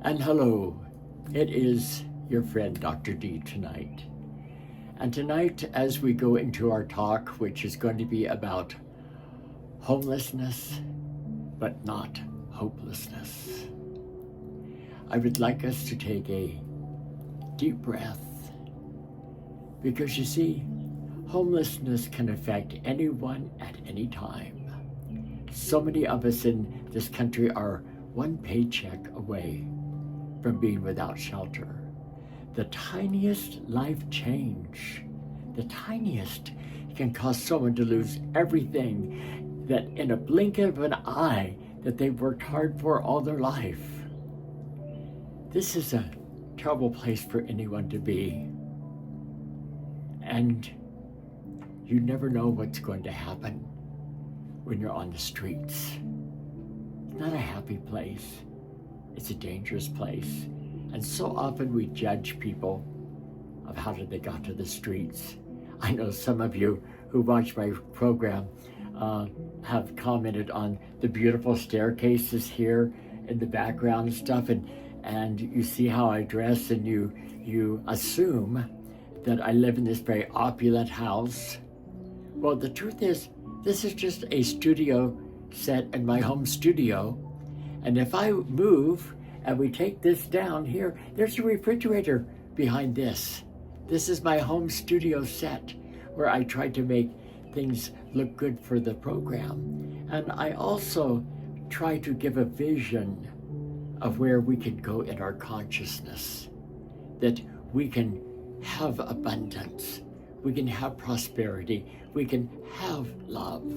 And hello, it is your friend Dr. D tonight. And tonight, as we go into our talk, which is going to be about homelessness, but not hopelessness, I would like us to take a deep breath, because you see, homelessness can affect anyone at any time. So many of us in this country are one paycheck away from being without shelter. The tiniest life change, the tiniest, can cause someone to lose everything that in a blink of an eye that they've worked hard for all their life. This is a terrible place for anyone to be. And you never know what's going to happen when you're on the streets. It's not a happy place. It's a dangerous place. And so often we judge people of how did they got to the streets. I know some of you who watch my program have commented on the beautiful staircases here in the background and stuff, and you see how I dress, and you assume that I live in this very opulent house. Well, the truth is, this is just a studio set in my home studio. And if I move and we take this down here, there's a refrigerator behind this. This is my home studio set where I try to make things look good for the program. And I also try to give a vision of where we can go in our consciousness, that we can have abundance, we can have prosperity, we can have love.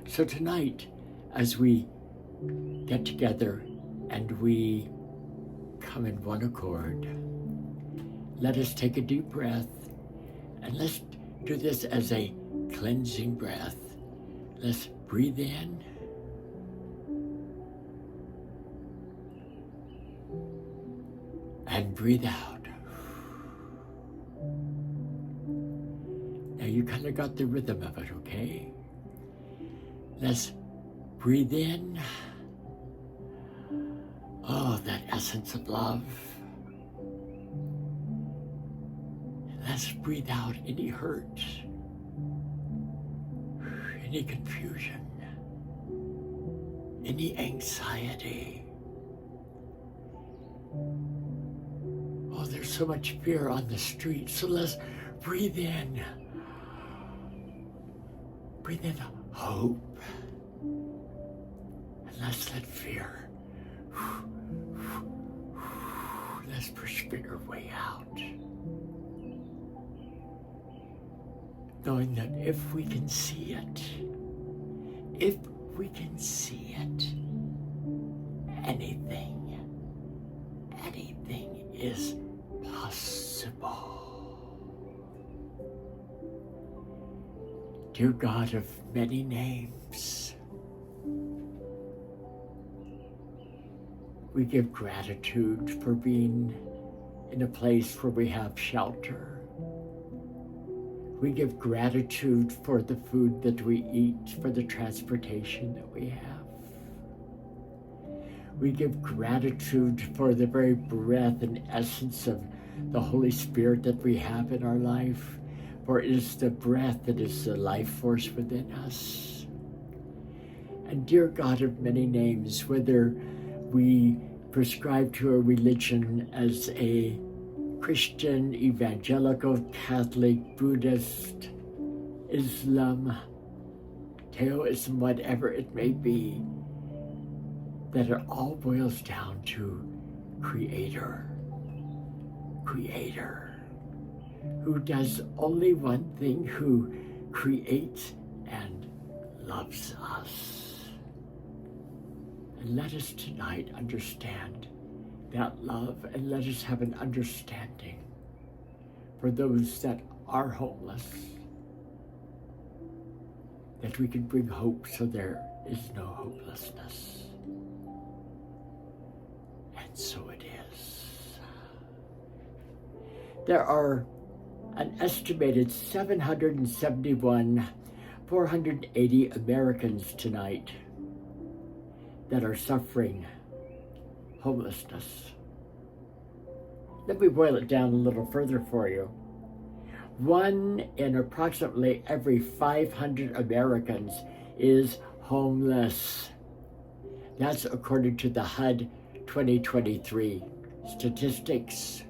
So tonight, as we get together and we come in one accord, let us take a deep breath, and let's do this as a cleansing breath. Let's breathe in and breathe out. Now you kind of got the rhythm of it, okay? Let's breathe in. Oh, that essence of love. Let's breathe out any hurt, any confusion, any anxiety. Oh, there's so much fear on the street, so let's breathe in. Breathe in hope. And let's let fear, let's push fear way out. Knowing that if we can see it, anything is possible. Dear God of many names, we give gratitude for being in a place where we have shelter. We give gratitude for the food that we eat, for the transportation that we have. We give gratitude for the very breath and essence of the Holy Spirit that we have in our life, for it is the breath that is the life force within us. And dear God of many names, whether we prescribe to a religion as a Christian, evangelical, Catholic, Buddhist, Islam, Taoism, whatever it may be, that it all boils down to Creator, who does only one thing, who creates and loves us. And let us tonight understand that love, and let us have an understanding for those that are homeless, that we can bring hope so there is no hopelessness. And so it is. There are an estimated 480 Americans tonight that are suffering homelessness. Let me boil it down a little further for you. 1 in approximately every 500 Americans is homeless. That's according to the HUD 2023 statistics.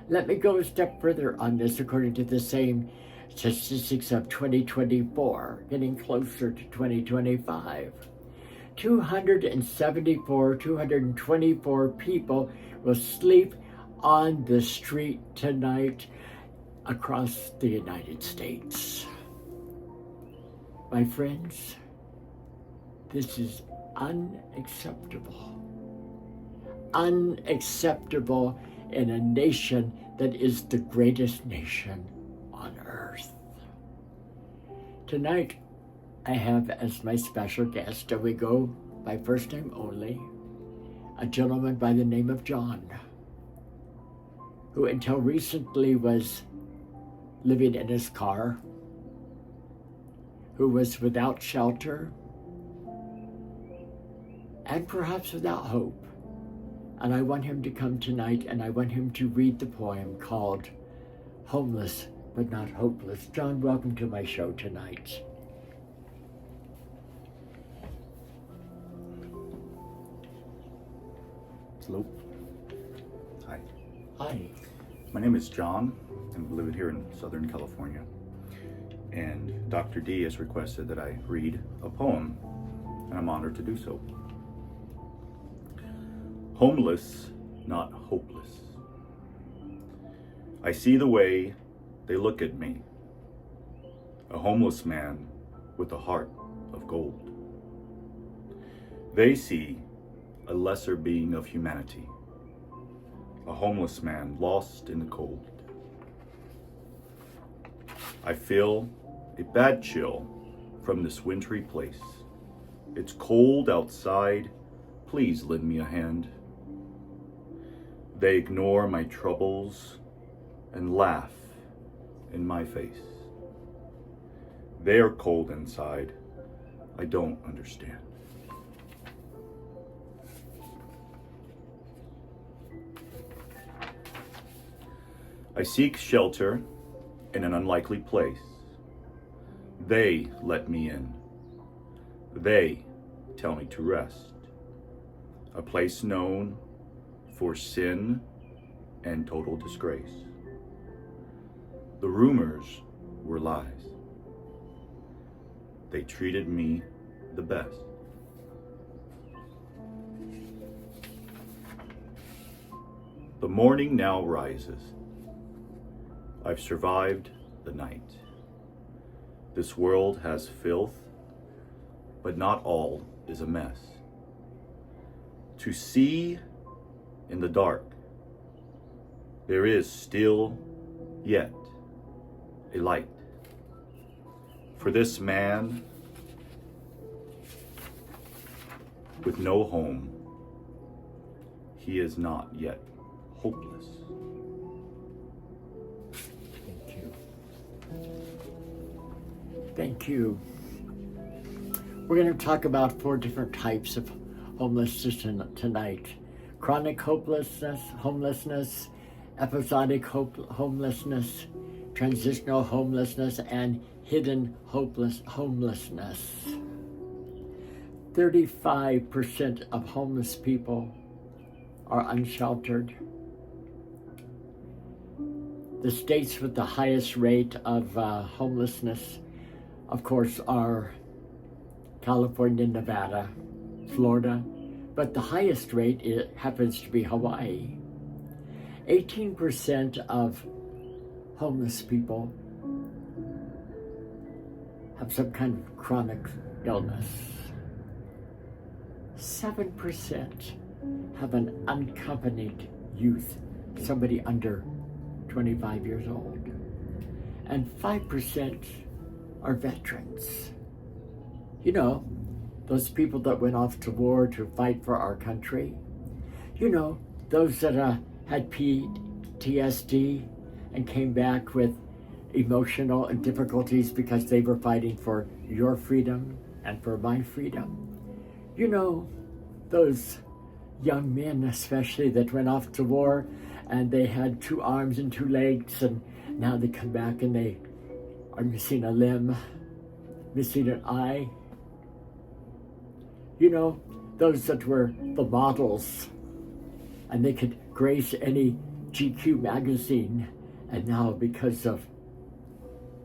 Let me go a step further on this according to the same statistics of 2024, getting closer to 2025. 224 people will sleep on the street tonight across the United States. My friends, this is unacceptable. Unacceptable in a nation that is the greatest nation on earth. Tonight, I have as my special guest, and we go by first name only, a gentleman by the name of John, who until recently was living in his car, who was without shelter, and perhaps without hope. And I want him to come tonight, and I want him to read the poem called Homeless But Not Hopeless. John, welcome to my show tonight. Hello. Hi. Hi. My name is John. I'm living here in Southern California. And Dr. D has requested that I read a poem, and I'm honored to do so. Homeless, not hopeless. I see the way they look at me. A homeless man with a heart of gold. They see a lesser being of humanity. A homeless man lost in the cold. I feel a bad chill from this wintry place. It's cold outside. Please lend me a hand. They ignore my troubles and laugh in my face. They are cold inside. I don't understand. I seek shelter in an unlikely place. They let me in. They tell me to rest. A place known for sin and total disgrace. The rumors were lies. They treated me the best. The morning now rises. I've survived the night. This world has filth, but not all is a mess. To see in the dark, there is still yet a light. For this man with no home, he is not yet hopeless. Thank you. Thank you. We're going to talk about 4 different types of homelessness tonight. Chronic homelessness, episodic homelessness, transitional homelessness, and hidden homelessness. 35% of homeless people are unsheltered. The states with the highest rate of homelessness, of course, are California, Nevada, Florida, but the highest rate happens to be Hawaii. 18% of homeless people have some kind of chronic illness. 7% have an unaccompanied youth, somebody under 25 years old. And 5% are veterans. You know, those people that went off to war to fight for our country. You know, those that had PTSD and came back with emotional and difficulties because they were fighting for your freedom and for my freedom. You know, those young men especially that went off to war and they had 2 arms and 2 legs, and now they come back and they are missing a limb, missing an eye. You know, those that were the models, and they could grace any GQ magazine, and now because of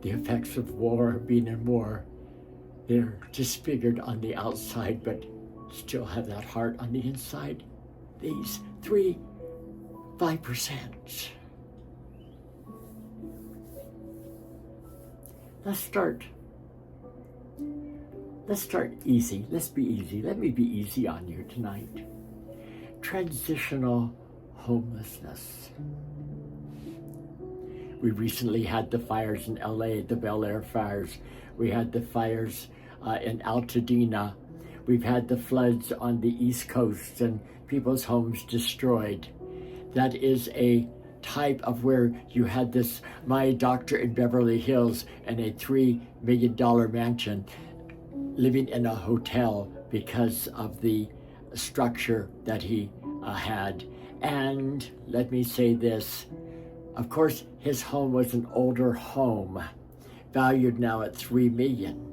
the effects of war, being in war, they're disfigured on the outside but still have that heart on the inside. These 5%. Let's start easy. Let's be easy. Let me be easy on you tonight. Transitional homelessness. We recently had the fires in LA, the Bel Air fires. We had the fires in Altadena. We've had the floods on the East Coast and people's homes destroyed. That is a type of where you had this, my doctor in Beverly Hills in a $3 million mansion, living in a hotel because of the structure that he had. And let me say this, of course, his home was an older home, valued now at $3 million.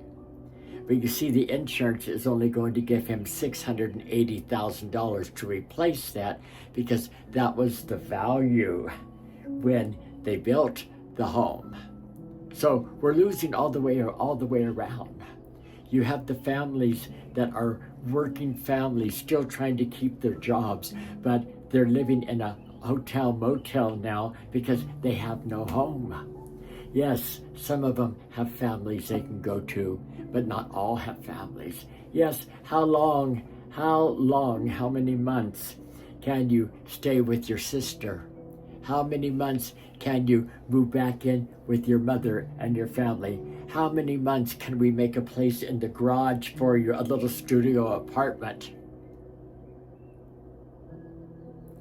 But you see, the insurance is only going to give him $680,000 to replace that, because that was the value when they built the home. So we're losing all the way around. You have the families that are working families still trying to keep their jobs, but they're living in a hotel motel now because they have no home. Yes, some of them have families they can go to, but not all have families. Yes, how many months can you stay with your sister? How many months can you move back in with your mother and your family? How many months can we make a place in the garage for you, a little studio apartment?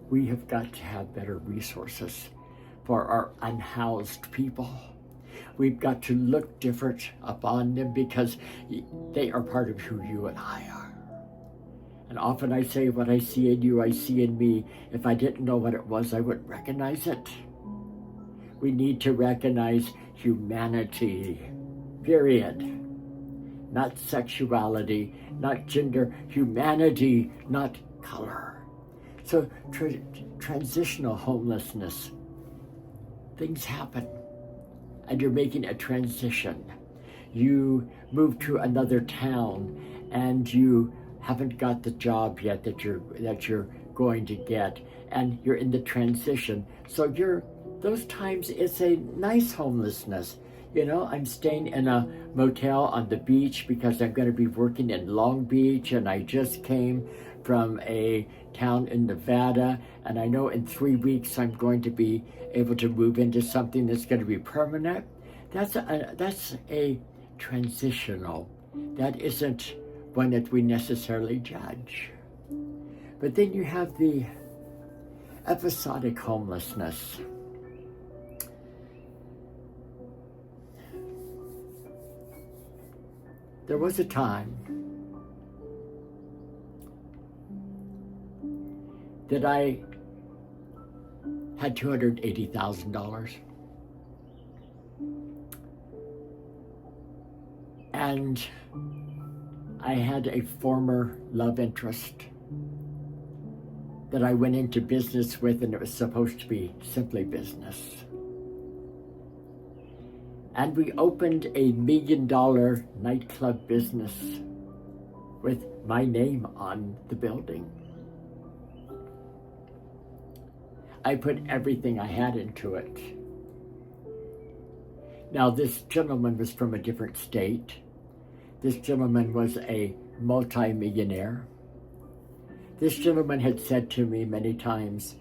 We have got to have better resources for our unhoused people. We've got to look different upon them because they are part of who you and I are. And often I say, what I see in you, I see in me. If I didn't know what it was, I wouldn't recognize it. We need to recognize humanity, period. Not sexuality, not gender, humanity, not color. So transitional homelessness, things happen. And you're making a transition. You move to another town and you haven't got the job yet that you're going to get, and you're in the transition. So those times it's a nice homelessness. You know, I'm staying in a motel on the beach because I'm going to be working in Long Beach, and I just came from a town in Nevada, and I know in 3 weeks I'm going to be able to move into something that's going to be permanent. That's a transitional. That isn't one that we necessarily judge. But then you have the episodic homelessness. There was a time that I had $280,000. And I had a former love interest that I went into business with, and it was supposed to be simply business. And we opened a $1 million nightclub business with my name on the building. I put everything I had into it. Now, this gentleman was from a different state. This gentleman was a multi-millionaire. This gentleman had said to me many times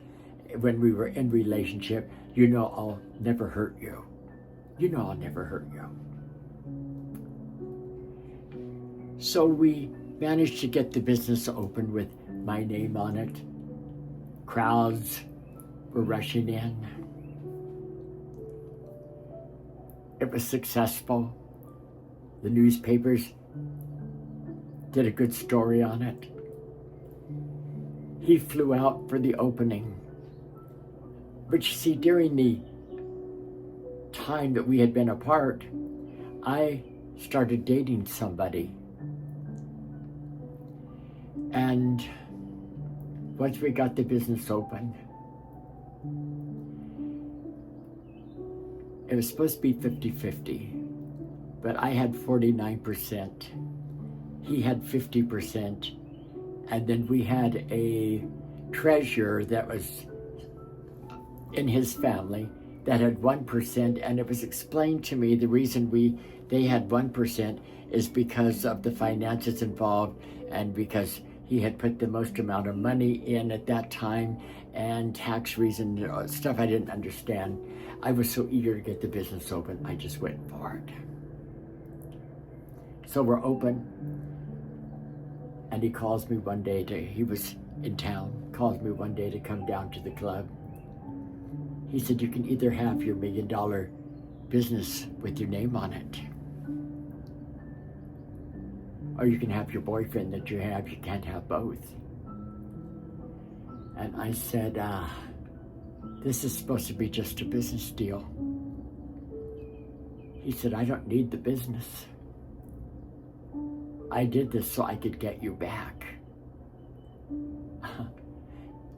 when we were in relationship, you know, I'll never hurt you. You know I'll never hurt you. So we managed to get the business open with my name on it. Crowds were rushing in. It was successful. The newspapers did a good story on it. he flew out for the opening. But you see, during the time that we had been apart, I started dating somebody. And once we got the business open, it was supposed to be 50-50, but I had 49%. He had 50%. And then we had a treasurer that was in his family that had 1%, and it was explained to me the reason they had 1% is because of the finances involved and because he had put the most amount of money in at that time and tax reason, stuff I didn't understand. I was so eager to get the business open, I just went for it. So we're open, and he calls me one day he was in town, calls me one day to come down to the club. He said, you can either have your $1 million business with your name on it, or you can have your boyfriend that you have. You can't have both. And I said, this is supposed to be just a business deal. He said, I don't need the business. I did this so I could get you back.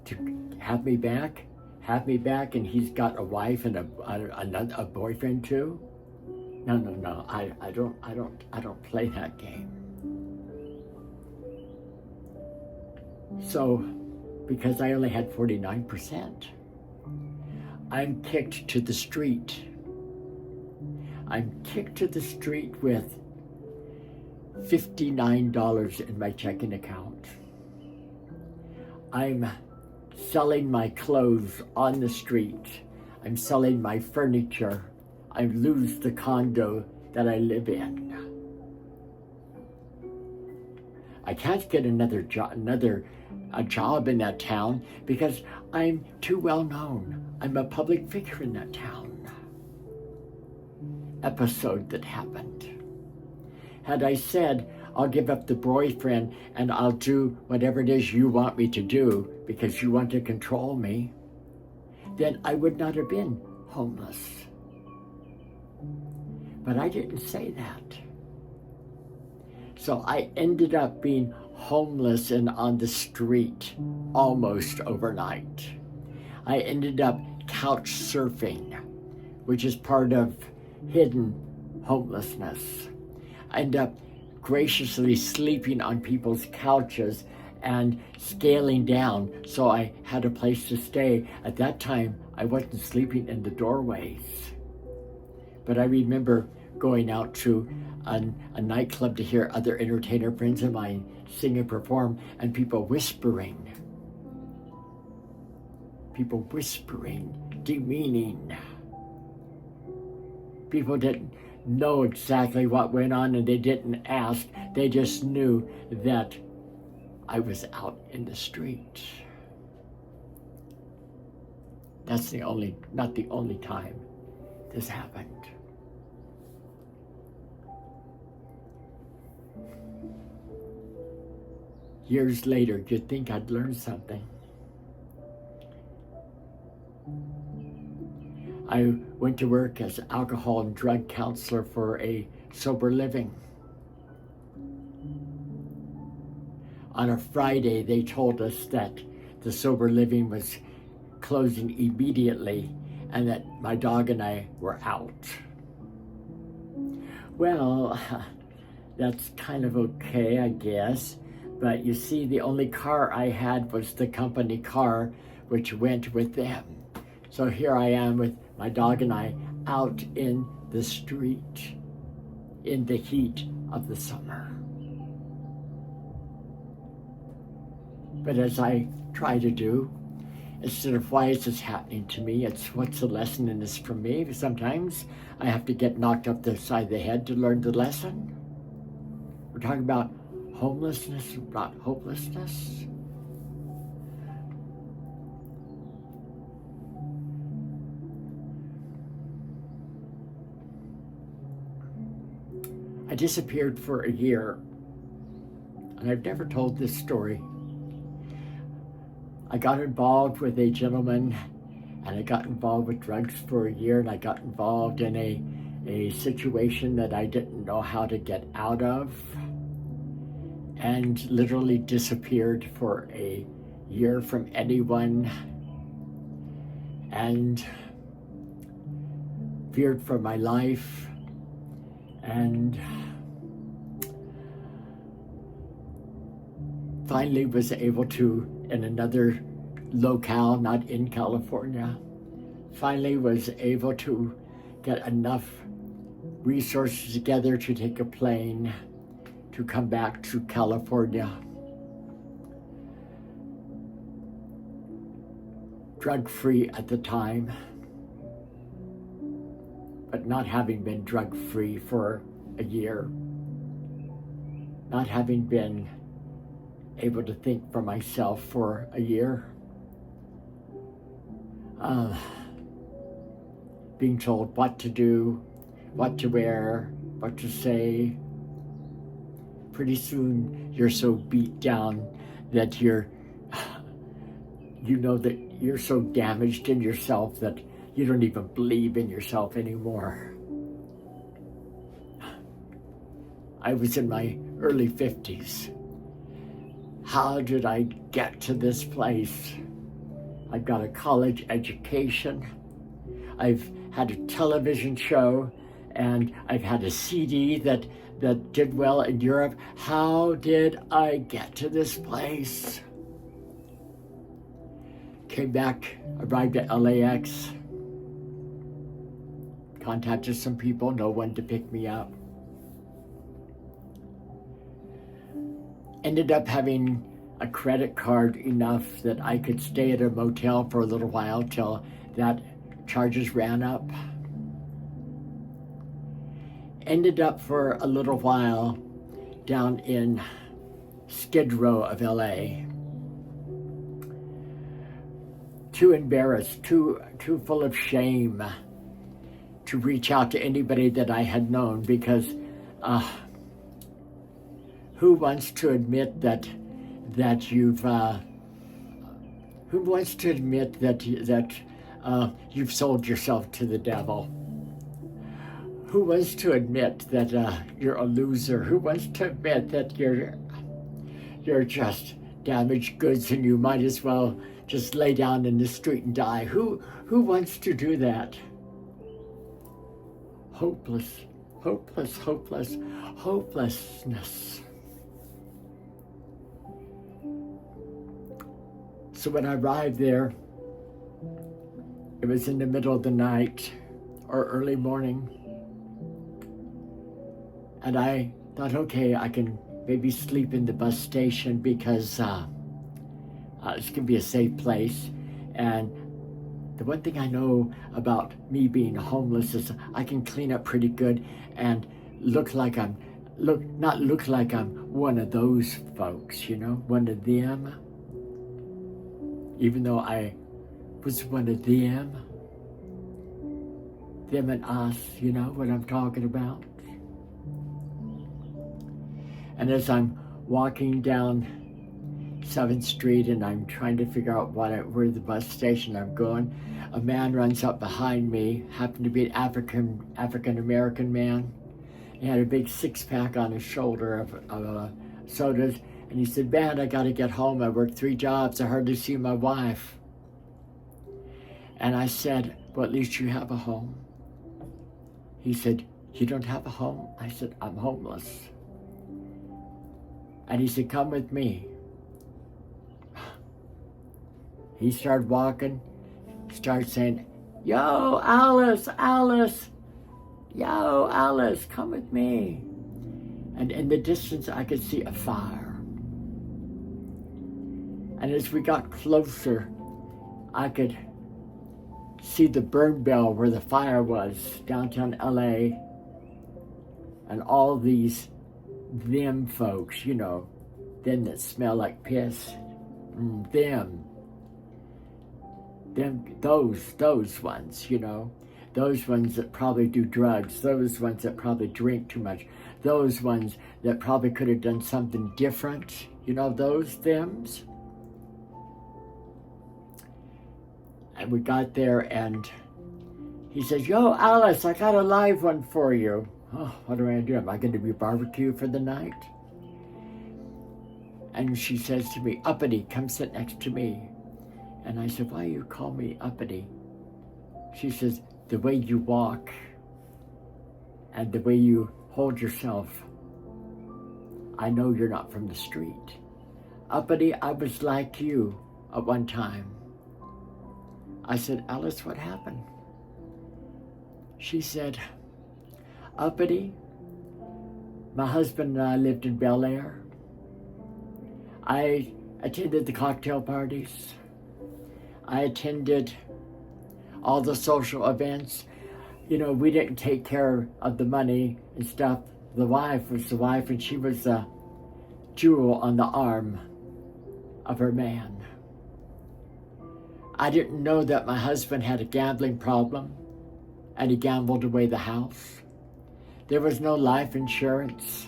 To have me back, and he's got a wife and a boyfriend too. No. I don't play that game. So, because I only had 49%, I'm kicked to the street. I'm kicked to the street with $59 in my checking account. I'm selling my clothes on the street. I'm selling my furniture. I lose the condo that I live in. I can't get another job in that town because I'm too well known. I'm a public figure in that town. Episode that happened. Had I said, I'll give up the boyfriend and I'll do whatever it is you want me to do because you want to control me, then I would not have been homeless. But I didn't say that. So I ended up being homeless and on the street almost overnight. I ended up couch surfing, which is part of hidden homelessness. I ended up graciously sleeping on people's couches and scaling down so I had a place to stay. At that time, I wasn't sleeping in the doorways. But I remember going out to a nightclub to hear other entertainer friends of mine sing and perform, and people whispering, demeaning. People didn't know exactly what went on, and they didn't ask. They just knew that I was out in the street. That's not the only time this happened. Years later, you'd think I'd learned something. I went to work as an alcohol and drug counselor for a sober living. On a Friday, they told us that the sober living was closing immediately and that my dog and I were out. Well, that's kind of okay, I guess. But you see, the only car I had was the company car, which went with them. So here I am with my dog and I out in the street in the heat of the summer. But as I try to do, instead of why is this happening to me, it's what's the lesson in this for me. Sometimes I have to get knocked up the side of the head to learn the lesson. We're talking about homelessness, not hopelessness. I disappeared for a year, and I've never told this story. I got involved with a gentleman, and I got involved with drugs for a year, and I got involved in a situation that I didn't know how to get out of, and literally disappeared for a year from anyone, and feared for my life, and finally was able to, in another locale, not in California, finally was able to get enough resources together to take a plane to come back to California. Drug-free at the time, but not having been drug-free for a year, not having been able to think for myself for a year, being told what to do, what to wear, what to say. Pretty soon you're so beat down that you know that you're so damaged in yourself that you don't even believe in yourself anymore. I was in my early 50s. How did I get to this place? I've got a college education. I've had a television show, and I've had a CD that did well in Europe. How did I get to this place? Came back, arrived at LAX, contacted some people, no one to pick me up. Ended up having a credit card enough that I could stay at a motel for a little while till that charges ran up. Ended up for a little while down in Skid Row of LA. Too embarrassed, too full of shame to reach out to anybody that I had known, because who wants to admit that you've who wants to admit that you've sold yourself to the devil? Who wants to admit that you're a loser? Who wants to admit that you're just damaged goods and you might as well just lay down in the street and die? Who wants to do that? Hopeless, hopeless, hopeless, hopelessness. So when I arrived there, it was in the middle of the night or early morning. And I thought, okay, I can maybe sleep in the bus station because it's going to be a safe place. And the one thing I know about me being homeless is I can clean up pretty good and not look like I'm one of those folks, one of them. Even though I was one of them and us, you know what I'm talking about? And as I'm walking down 7th Street and I'm trying to figure out where the bus station I'm going, a man runs up behind me, happened to be an African-American man. He had a big 6-pack on his shoulder of sodas, and he said, "Man, I gotta get home. I worked 3 jobs. I hardly see my wife." And I said, "Well, at least you have a home." He said, "You don't have a home?" I said, "I'm homeless." And he said, "Come with me." He started walking, started saying, "Yo, Alice, Alice, yo, Alice, come with me." And in the distance, I could see a fire. And as we got closer, I could see the burn bell where the fire was, downtown LA. And all these them folks, them that smell like piss, those ones, those ones that probably do drugs, those ones that probably drink too much, those ones that probably could have done something different, those thems. And we got there, and he says, "Yo, Alice, I got a live one for you." Oh, what am I going to do? Am I going to be barbecue for the night? And she says to me, "Uppity, come sit next to me." And I said, "Why you call me uppity?" She says, "The way you walk and the way you hold yourself, I know you're not from the street. Uppity, I was like you at one time." I said, "Alice, what happened?" She said, "Uppity, my husband and I lived in Bel Air. I attended the cocktail parties. I attended all the social events. You know, we didn't take care of the money and stuff. The wife was the wife, and she was the jewel on the arm of her man. I didn't know that my husband had a gambling problem, and he gambled away the house. There was no life insurance.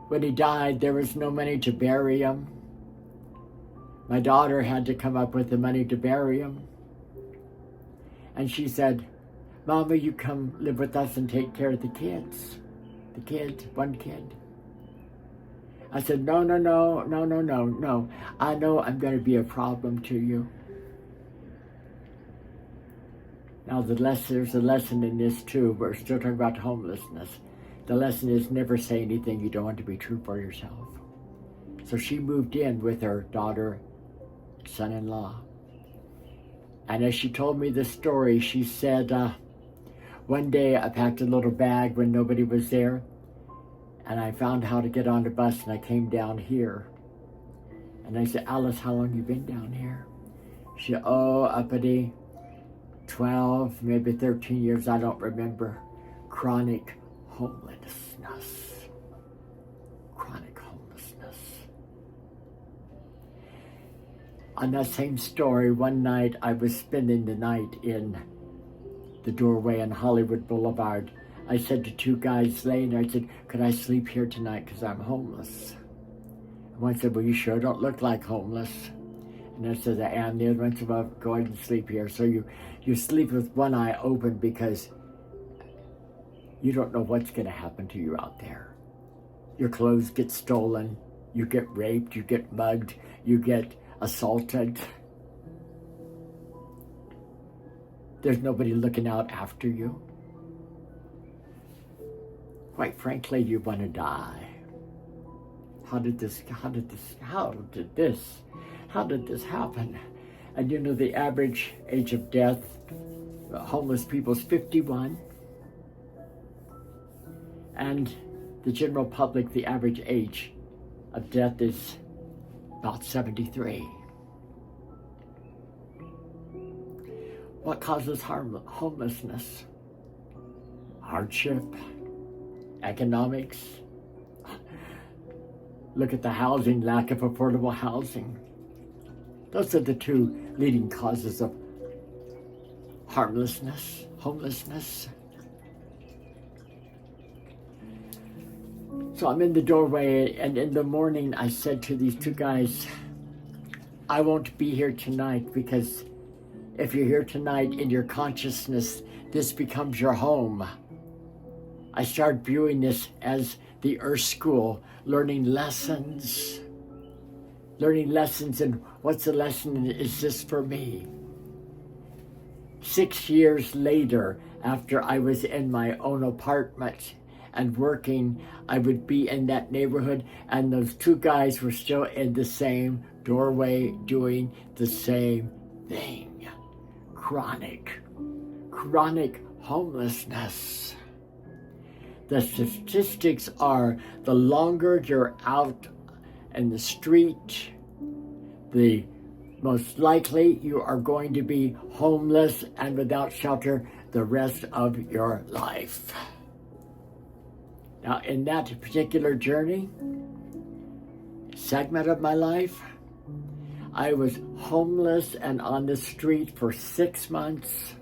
When he died, there was no money to bury him. My daughter had to come up with the money to bury him. And she said, 'Mama, you come live with us and take care of the kids.' The kids, one kid." I said, no. I know I'm going to be a problem to you." Now there's a lesson in this too. We're still talking about homelessness. The lesson is never say anything you don't want to be true for yourself. So she moved in with her daughter, son-in-law. And as she told me the story, she said, one day I packed a little bag when nobody was there, and I found how to get on the bus, and I came down here. And I said, "Alice, how long you been down here?" She said, "Oh, uppity, 12, maybe 13 years, I don't remember. Chronic homelessness. Chronic homelessness." On that same story, one night I was spending the night in the doorway on Hollywood Boulevard. I said to two guys laying there, I said, "Could I sleep here tonight because I'm homeless?" And one said, "Well, you sure don't look like homeless." And I said, "I am." The other one said, "Well, go ahead and sleep here." So you sleep with one eye open because you don't know what's going to happen to you out there. Your clothes get stolen, you get raped, you get mugged, you get assaulted. There's nobody looking out after you. Quite frankly, you want to die. How did this happen? And you know, the average age of death, homeless people, is 51. And the general public, the average age of death is about 73. What causes homelessness? Hardship, economics. Look at the housing, lack of affordable housing. Those are the two leading causes of homelessness. So I'm in the doorway, and in the morning I said to these two guys, "I won't be here tonight, because if you're here tonight in your consciousness, this becomes your home." I started viewing this as the Earth School, learning lessons, and what's the lesson? Is this for me? 6 years later, after I was in my own apartment and working, I would be in that neighborhood, and those two guys were still in the same doorway doing the same thing. Chronic homelessness. The statistics are, the longer you're out in the street, the most likely you are going to be homeless and without shelter the rest of your life. Now, in that particular segment of my life, I was homeless and on the street for 6 months.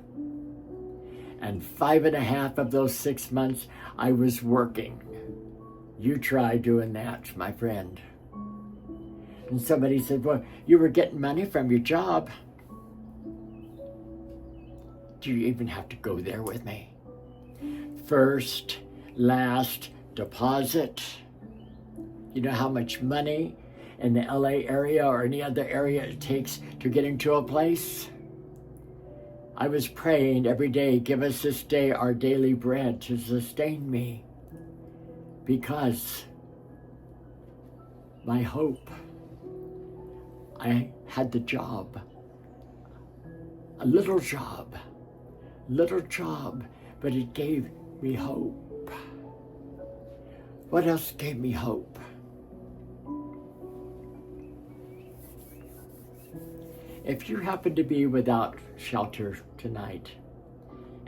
And 5.5 of those 6 months, I was working. You try doing that, my friend. And somebody said, "Well, you were getting money from your job." Do you even have to go there with me? First, last, deposit. You know how much money in the LA area or any other area it takes to get into a place? I was praying every day, give us this day our daily bread to sustain me, because my hope, I had the job, a little job, but it gave me hope. What else gave me hope? If you happen to be without shelter tonight,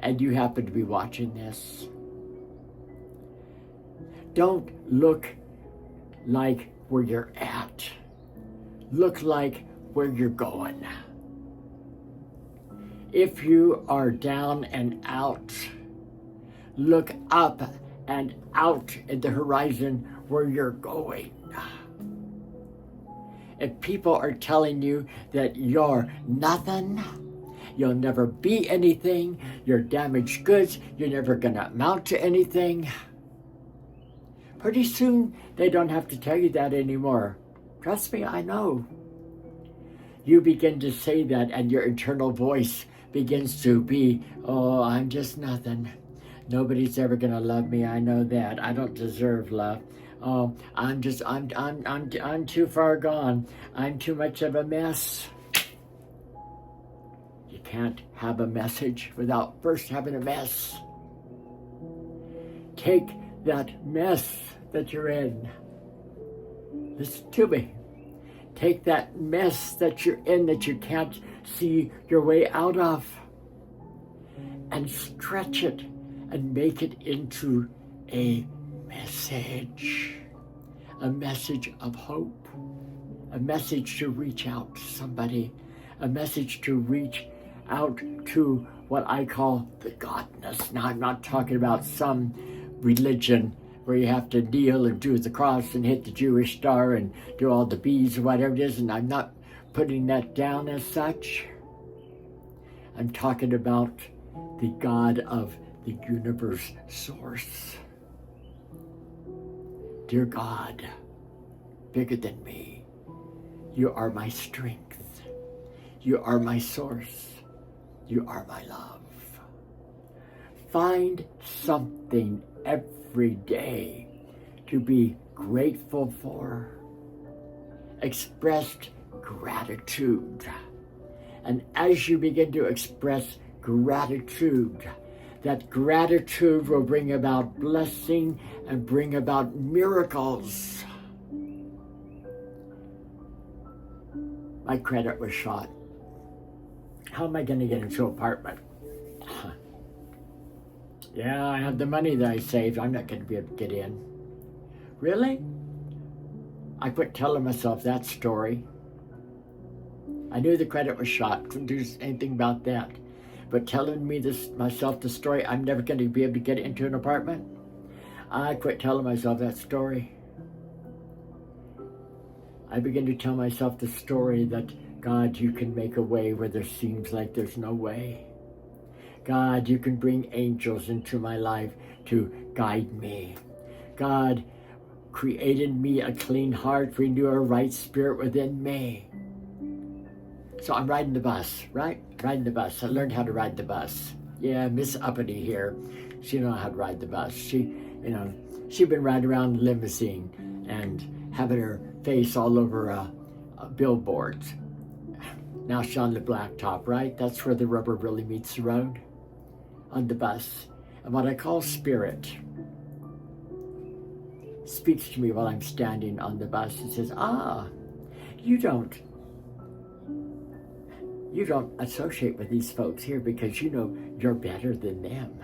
and you happen to be watching this, don't look like where you're at. Look like where you're going. If you are down and out, look up and out at the horizon where you're going. If people are telling you that you're nothing, you'll never be anything, you're damaged goods, you're never gonna amount to anything, pretty soon they don't have to tell you that anymore. Trust me, I know. You begin to say that and your internal voice begins to be, oh, I'm just nothing. Nobody's ever gonna love me, I know that. I don't deserve love. Oh, I'm too far gone. I'm too much of a mess. You can't have a message without first having a mess. Take that mess that you're in. Listen to me. Take that mess that you're in that you can't see your way out of and stretch it and make it into a message of hope, a message to reach out to somebody, a message to reach out to what I call the godness. Now, I'm not talking about some religion where you have to kneel and do the cross and hit the Jewish star and do all the beads or whatever it is, and I'm not putting that down as such. I'm talking about the God of the universe source. Dear God, bigger than me, you are my strength. You are my source. You are my love. Find something every day to be grateful for. Express gratitude. And as you begin to express gratitude, that gratitude will bring about blessing and bring about miracles. My credit was shot. How am I going to get into an apartment? Yeah, I have the money that I saved. I'm not going to be able to get in. Really? I quit telling myself that story. I knew the credit was shot. Couldn't do anything about that. But telling me myself the story, I'm never going to be able to get into an apartment. I quit telling myself that story. I began to tell myself the story that, God, you can make a way where there seems like there's no way. God, you can bring angels into my life to guide me. God, create in me a clean heart, renew a right spirit within me. So I'm riding the bus, right? Riding the bus. I learned how to ride the bus. Yeah, Miss Uppity here, she knows how to ride the bus. She'd been riding around limousine and having her face all over billboards. Now she's on the blacktop, right? That's where the rubber really meets the road, on the bus. And what I call spirit speaks to me while I'm standing on the bus and says, you don't associate with these folks here because you know you're better than them.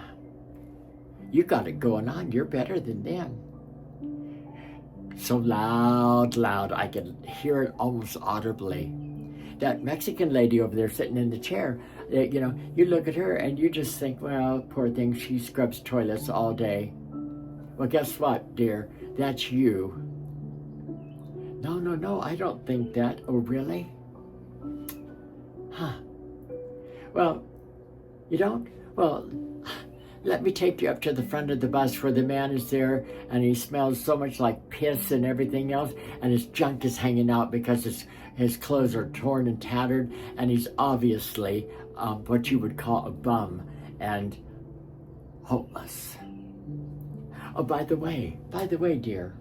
You got it going on. You're better than them. So loud, I can hear it almost audibly. That Mexican lady over there sitting in the chair, you look at her and you just think, well, poor thing, she scrubs toilets all day. Well, guess what, dear? That's you. No, I don't think that. Oh, really? Huh. Well, You don't? Well, let me take you up to the front of the bus where the man is there and he smells so much like piss and everything else, and his junk is hanging out because his clothes are torn and tattered, and he's obviously what you would call a bum and homeless. Oh, by the way, dear,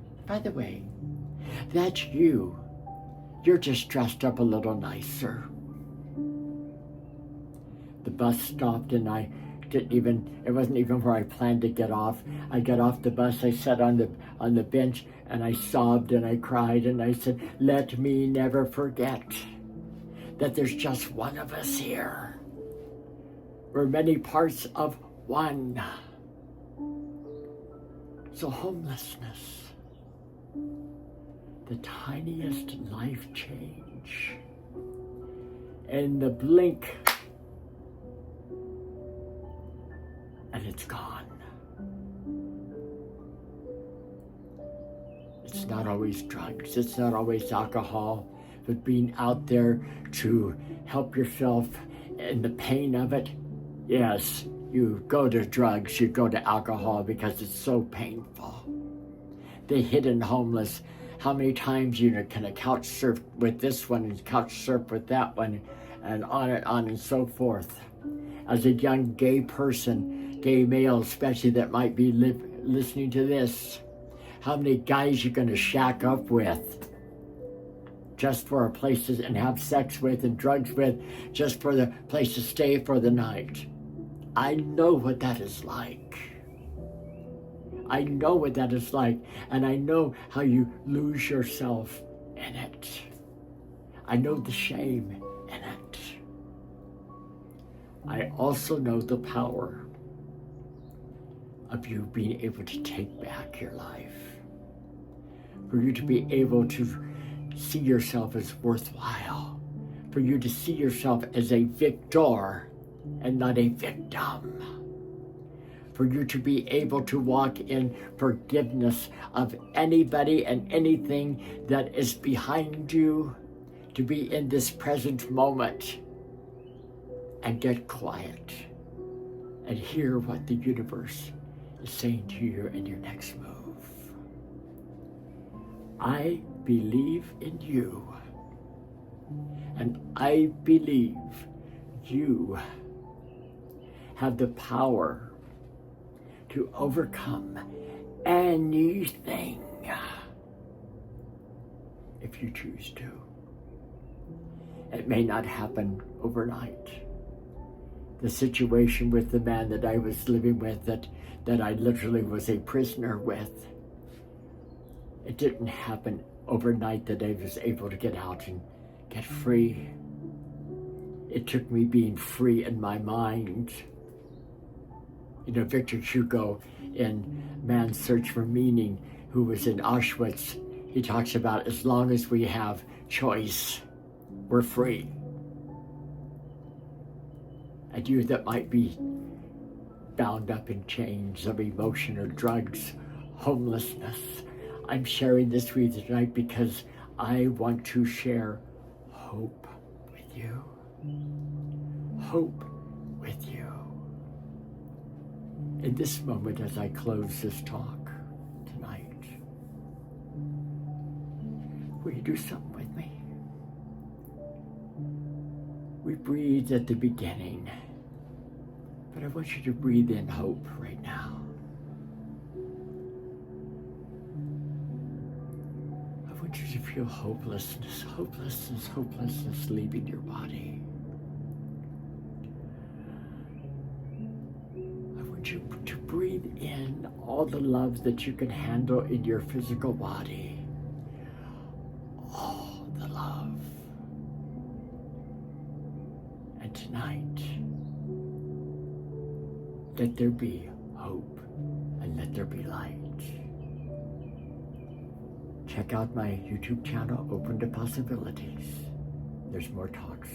that's you. You're just dressed up a little nicer. The bus stopped and it wasn't even where I planned to get off. I got off the bus, I sat on the bench, and I sobbed and I cried and I said, let me never forget that there's just one of us here. We're many parts of one. So homelessness, the tiniest life change, in the blink, and it's gone. It's not always drugs, it's not always alcohol, but being out there to help yourself in the pain of it. Yes, you go to drugs, you go to alcohol because it's so painful. The hidden homeless, how many times you can couch surf with this one and couch surf with that one, and on and so forth. As a young gay person, gay male especially, that might be listening to this, how many guys you're going to shack up with just for a place to, and have sex with and drugs with, just for the place to stay for the night. I know what that is like. I know what that is like, and I know how you lose yourself in it. I know the shame in it. I also know the power of you being able to take back your life. For you to be able to see yourself as worthwhile. For you to see yourself as a victor and not a victim. For you to be able to walk in forgiveness of anybody and anything that is behind you, to be in this present moment and get quiet and hear what the universe is saying to you in your next move. I believe in you, and I believe you have the power to overcome anything if you choose to. It may not happen overnight. The situation with the man that I was living with, that I literally was a prisoner with, it didn't happen overnight that I was able to get out and get free. It took me being free in my mind. You know, Victor Hugo in Man's Search for Meaning, who was in Auschwitz, he talks about as long as we have choice, we're free. And you that might be bound up in chains of emotion or drugs, homelessness, I'm sharing this with you tonight because I want to share hope with you. Hope with you. In this moment, as I close this talk tonight, will you do something with me? We breathed at the beginning, but I want you to breathe in hope right now. I want you to feel hopelessness leaving your body. I want you to breathe in all the love that you can handle in your physical body. All the love. And tonight, let there be hope and let there be light. Check out my YouTube channel, Open to Possibilities. There's more talks.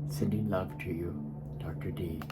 Sending love to you, Dr. D.